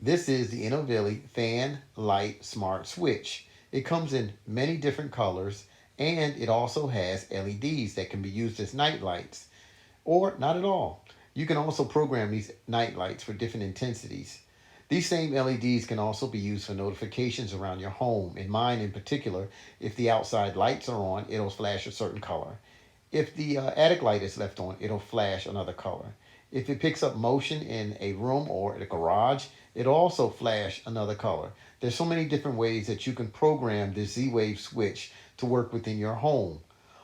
This is the Inovelli Fan Light Smart Switch. It comes in many different colors and it also has LEDs that can be used as night lights or not at all. You can also program these night lights for different intensities. These same LEDs can also be used for notifications around your home. In mine in particular, if the outside lights are on, it'll flash a certain color. If the attic light is left on, it'll flash another color. If it picks up motion in a room or in a garage, it'll also flash another color. There's so many different ways that you can program this Z-Wave switch to work within your home.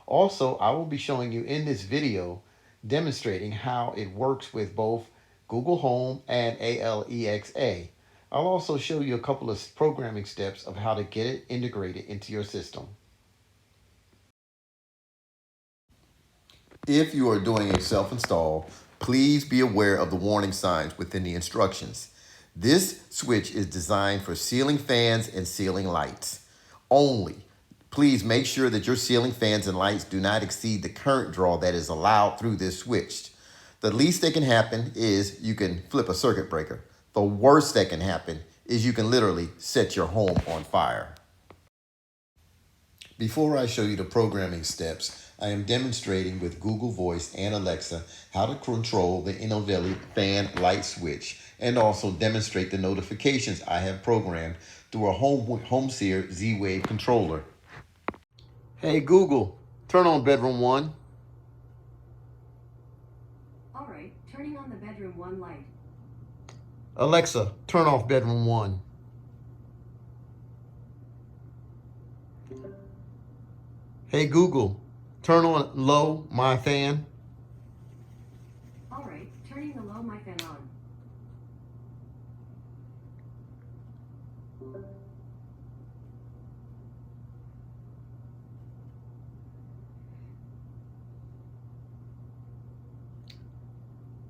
Also, I will be showing you in this video demonstrating how it works with both Google Home and Alexa. I'll also show you a couple of programming steps of how to get it integrated into your system. If you are doing a self-install, please be aware of the warning signs within the instructions. This switch is designed for ceiling fans and ceiling lights only. Please make sure that your ceiling fans and lights do not exceed the current draw that is allowed through this switch. The least that can happen is you can flip a circuit breaker. The worst that can happen is you can literally set your home on fire. Before I show you the programming steps, I am demonstrating with Google Voice and Alexa how to control the Inovelli fan light switch and also demonstrate the notifications I have programmed through a HomeSeer Z-Wave controller. Hey Google, turn on bedroom 1. All right, turning on the bedroom 1 light. Alexa, turn off bedroom 1. Hey Google, turn on low my fan. All right, turning the low my fan on.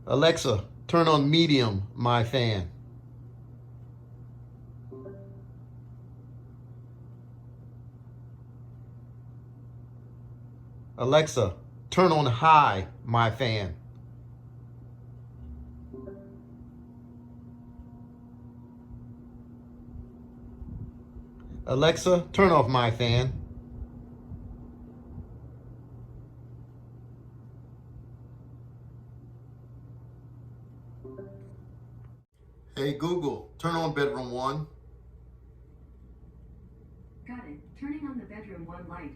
Alexa, turn on medium my fan. Alexa, turn on high my fan. Alexa, turn off my fan. Hey Google, turn on bedroom 1. Got it, turning on the bedroom 1 light.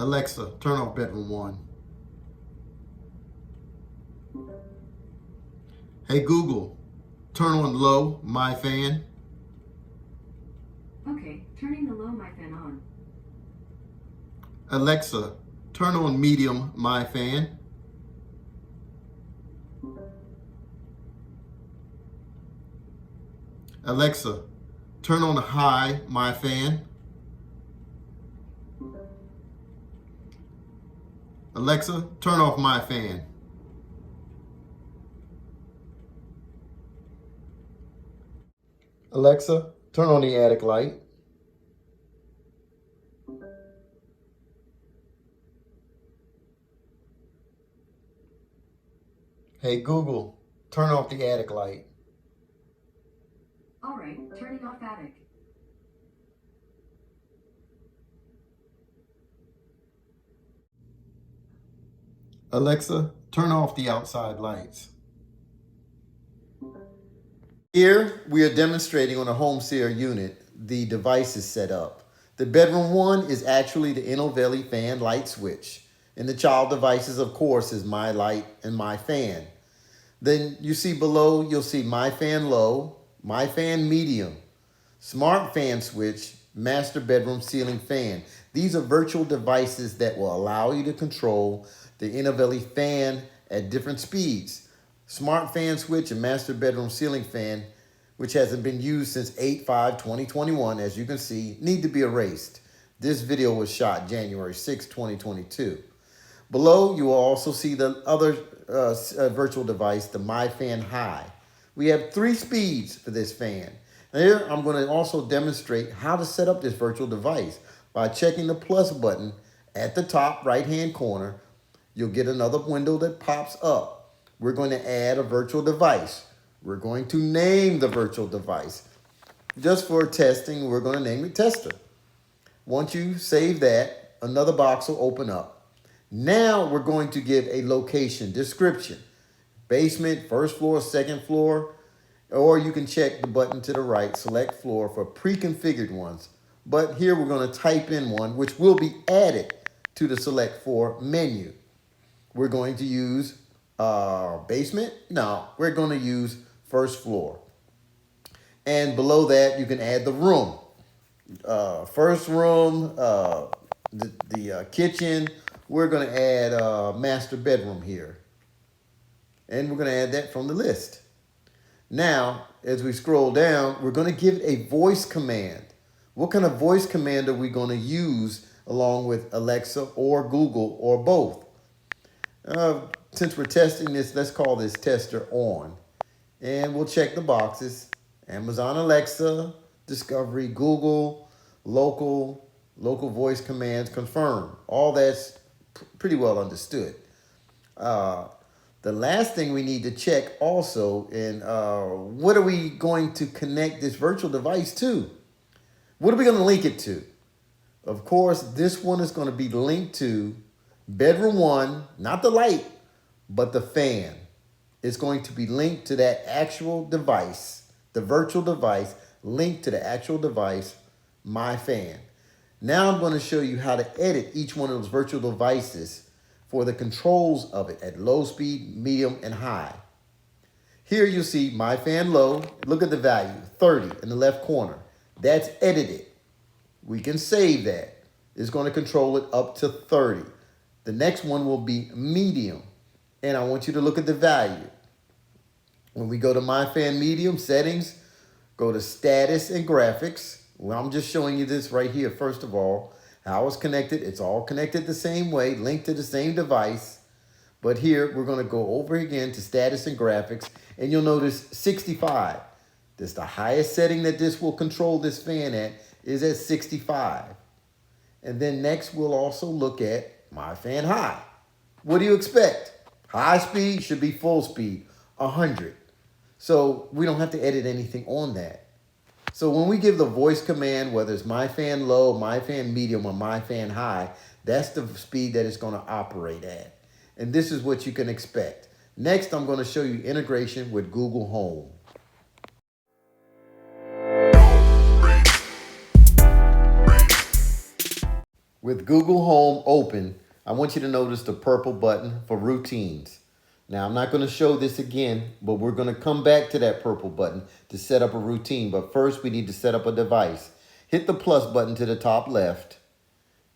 Alexa, turn off bedroom 1. Hey Google, turn on low my fan. Okay, turning the low my fan on. Alexa, turn on medium my fan. Alexa, turn on high my fan. Alexa, turn off my fan. Alexa, turn on the attic light. Hey Google, turn off the attic light. All right, turning off attic. Alexa, turn off the outside lights. Here we are demonstrating on a HomeSeer unit the devices set up. The bedroom 1 is actually the Inovelli fan light switch. And the child devices, of course, is my light and my fan. Then you see below, you'll see my fan low, my fan medium, smart fan switch, master bedroom ceiling fan. These are virtual devices that will allow you to control the Inovelli fan at different speeds. Smart fan switch and master bedroom ceiling fan, which hasn't been used since 8/5/2021, as you can see, need to be erased. This video was shot January 6, 2022. Below, you will also see the other virtual device, the My Fan High. We have 3 speeds for this fan. Now here, I'm going to also demonstrate how to set up this virtual device by checking the plus button at the top right-hand corner. You'll get another window that pops up. We're going to add a virtual device. We're going to name the virtual device. Just for testing, we're going to name it tester. Once you save that, another box will open up. Now we're going to give a location description. Basement, first floor, second floor, or you can check the button to the right, select floor for pre-configured ones. But here we're going to type in one which will be added to the select floor menu. We're going to use basement. No, we're going to use first floor. And below that, you can add the room. First room, the kitchen. We're going to add master bedroom here. And we're going to add that from the list. Now, as we scroll down, we're going to give it a voice command. What kind of voice command are we going to use along with Alexa or Google or both? Since we're testing this, let's call this tester on. And we'll check the boxes. Amazon Alexa, Discovery, Google, local voice commands, confirm. All that's pretty well understood. The last thing we need to check also, and what are we going to connect this virtual device to? What are we going to link it to? Of course, this one is going to be linked to bedroom 1, not the light, but the fan. It's going to be linked to that actual device, the virtual device, linked to the actual device, my fan. Now I'm going to show you how to edit each one of those virtual devices for the controls of it at low speed, medium, and high. Here you see my fan low. Look at the value, 30 in the left corner. That's edited. We can save that. It's going to control it up to 30. The next one will be medium. And I want you to look at the value. When we go to my fan medium settings, go to status and graphics. Well, I'm just showing you this right here. First of all, how it's connected. It's all connected the same way, linked to the same device. But here we're going to go over again to status and graphics, and you'll notice 65. This the highest setting that this will control this fan at is at 65. And then next we'll also look at my fan high. What do you expect? High speed should be full speed, 100. So we don't have to edit anything on that. So when we give the voice command, whether it's my fan low, my fan medium, or my fan high, that's the speed that it's going to operate at. And this is what you can expect. Next, I'm going to show you integration with Google Home. With Google Home open, I want you to notice the purple button for routines. Now, I'm not going to show this again, but we're going to come back to that purple button to set up a routine. But first, we need to set up a device. Hit the plus button to the top left.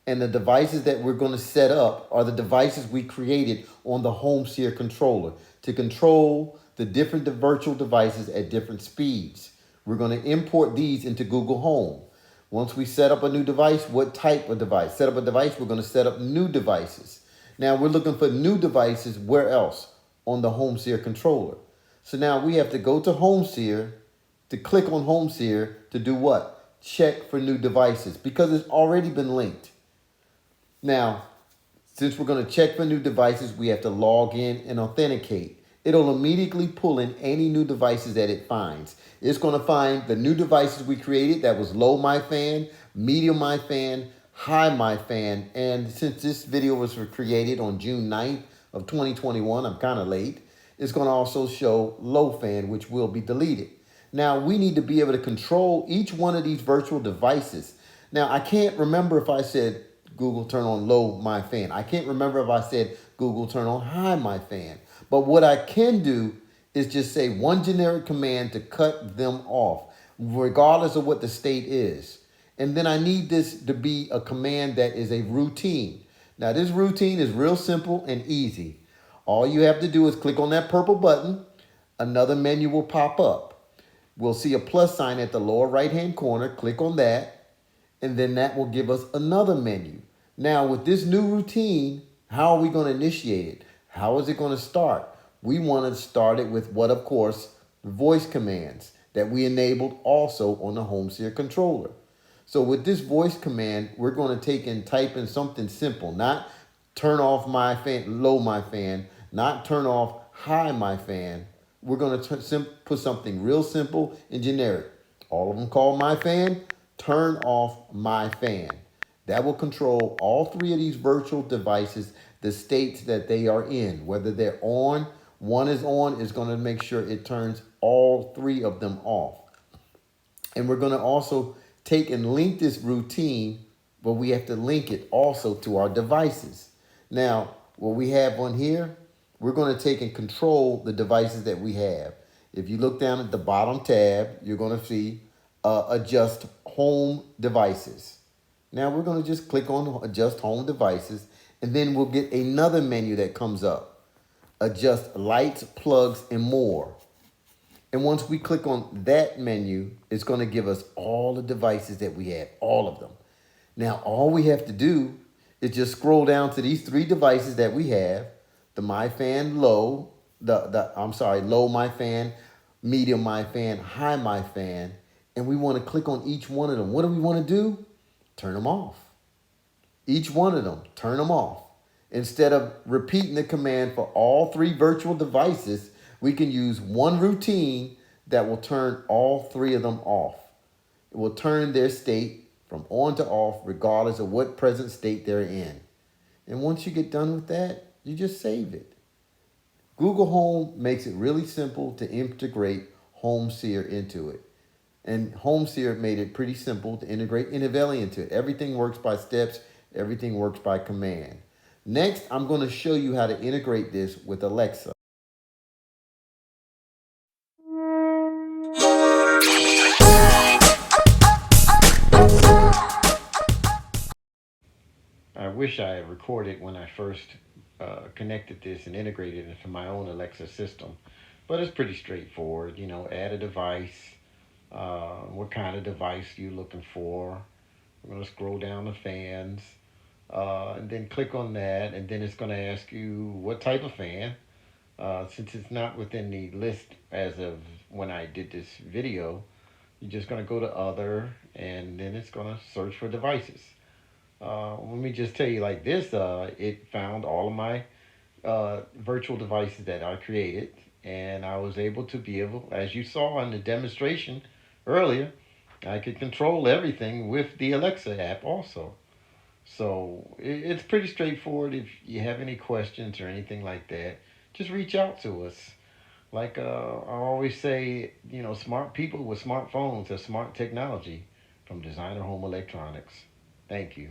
And the devices that we're going to set up are the devices we created on the HomeSeer controller to control the different virtual devices at different speeds. We're going to import these into Google Home. Once we set up a new device, what type of device? Set up a device, we're going to set up new devices. Now, we're looking for new devices where else? On the HomeSeer controller. So now we have to go to HomeSeer, to click on HomeSeer to do what? Check for new devices because it's already been linked. Now, since we're going to check for new devices, we have to log in and authenticate. It'll immediately pull in any new devices that it finds. It's going to find the new devices we created that was low my fan, medium my fan, high my fan. And since this video was created on June 9th, of 2021, I'm kind of late, it's going to also show low fan, which will be deleted. Now, we need to be able to control each one of these virtual devices. Now, I can't remember if I said Google turn on low my fan. I can't remember if I said Google turn on high my fan. But what I can do is just say one generic command to cut them off, regardless of what the state is. And then I need this to be a command that is a routine. Now, this routine is real simple and easy. All you have to do is click on that purple button. Another menu will pop up. We'll see a plus sign at the lower right-hand corner. Click on that, and then that will give us another menu. Now, with this new routine, how are we going to initiate it? How is it going to start? We want to start it with what, of course, voice commands that we enabled also on the HomeSeer controller. So with this voice command, we're going to take and type in something simple, not turn off my fan, low my fan, not turn off high my fan, we're going to put something real simple and generic. All of them call my fan. Turn off my fan. That will control all three of these virtual devices, the states that they are in. Whether they're on, one is on, is going to make sure it turns all three of them off. And we're going to also take and link this routine, but we have to link it also to our devices. Now, what we have on here, we're going to take and control the devices that we have. If you look down at the bottom tab, you're going to see adjust home devices. Now we're going to just click on adjust home devices, and then we'll get another menu that comes up. Adjust lights, plugs, and more. And once we click on that menu, it's going to give us all the devices that we have, all of them. Now, all we have to do is just scroll down to these three devices that we have, the My Fan low, low My Fan, medium My Fan, high My Fan, and we want to click on each one of them. What do we want to do? Turn them off. Each one of them, turn them off. Instead of repeating the command for all three virtual devices, we can use one routine that will turn all three of them off. It will turn their state from on to off regardless of what present state they're in. And once you get done with that, you just save it. Google Home makes it really simple to integrate HomeSeer into it. And HomeSeer made it pretty simple to integrate Inovelli into it. Everything works by steps. Everything works by command. Next, I'm going to show you how to integrate this with Alexa. I wish I had recorded when I first connected this and integrated it into my own Alexa system. But it's pretty straightforward. You know, add a device. What kind of device you're looking for. We're going to scroll down the fans. And then click on that, and then it's going to ask you what type of fan. Since it's not within the list as of when I did this video, you're just going to go to other, and then it's going to search for devices. Let me just tell you like this, it found all of my virtual devices that I created, and I was able to be able, as you saw in the demonstration earlier, I could control everything with the Alexa app also. So it's pretty straightforward. If you have any questions or anything like that, just reach out to us. Like I always say, you know, smart people with smartphones have smart technology from Designer Home Electronics. Thank you.